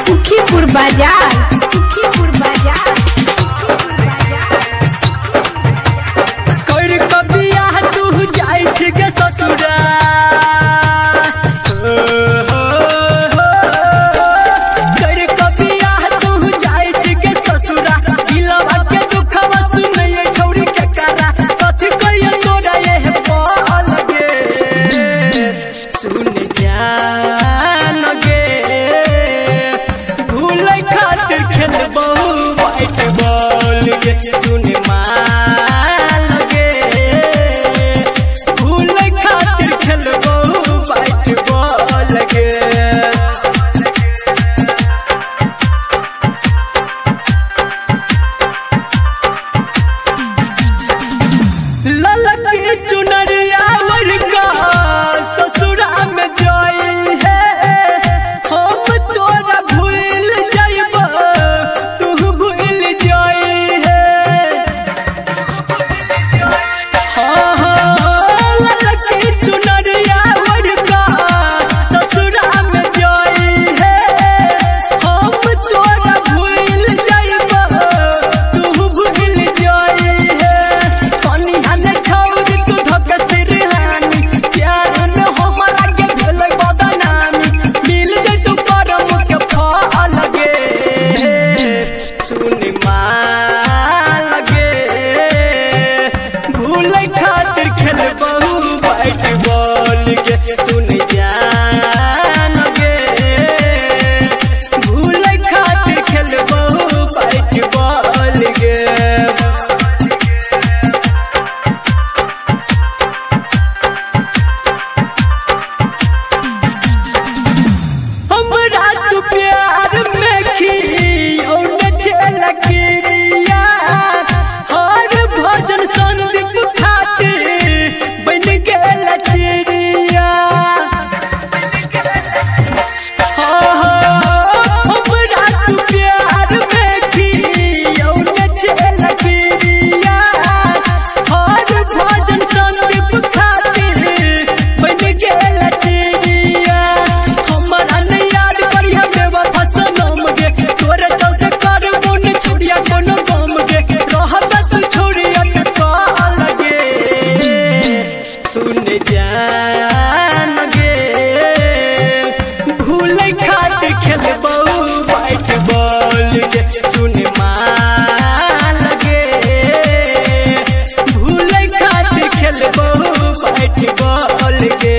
सुखीपुर बाजार कर कबिया तू जाई छी के ससुरा कर कबिया तू जाई छी के ससुरा दिलवा के दुखवा सुनैए छौरी के करा कथि कहिए तोरा ये पल गे सुन जान गे भूल खातिर खेलबो बैट बॉल गे सुन मान गे भूल खातिर खेलबो बैट बॉल गे ललकी चुनरिया वरका ससुरा में जाई है हम तोरा भूल जाइब तू भूल जाई है हाँ ललकी चुनरिया वरका ससुरा में जाई है हम तोरा भूल जाइब तू भूल जाई है कनिया छौरी तू धक सिरहानी प्यार में हमरा के भेलै बदनामी मिल जैतु करम के फल गे सुन मान गे भूल खातिर खेलबहु बैट बॉल गे सुन जान गे भूल खातिर खेलबहु बैट बॉल गे हमरा तू प्यार में खियो न झलकिरिया हर भजन संदीप खातिर बन गेल चिड़िया हमरा तू प्यार में खियो न झलकिरिया हर भजन संदीप खातिर बन गेल चिड़िया हमरा न याद करिया बेवफा सनम गे तोरे चलते करबो न छोड़िया कोनो गम गे रहत तू छोड़िया के काल गे सुन जान गे भूल खातिर खेलबो बैट बॉल गे सुन मान गे भूल खातिर खेलबो बैट बॉल गे।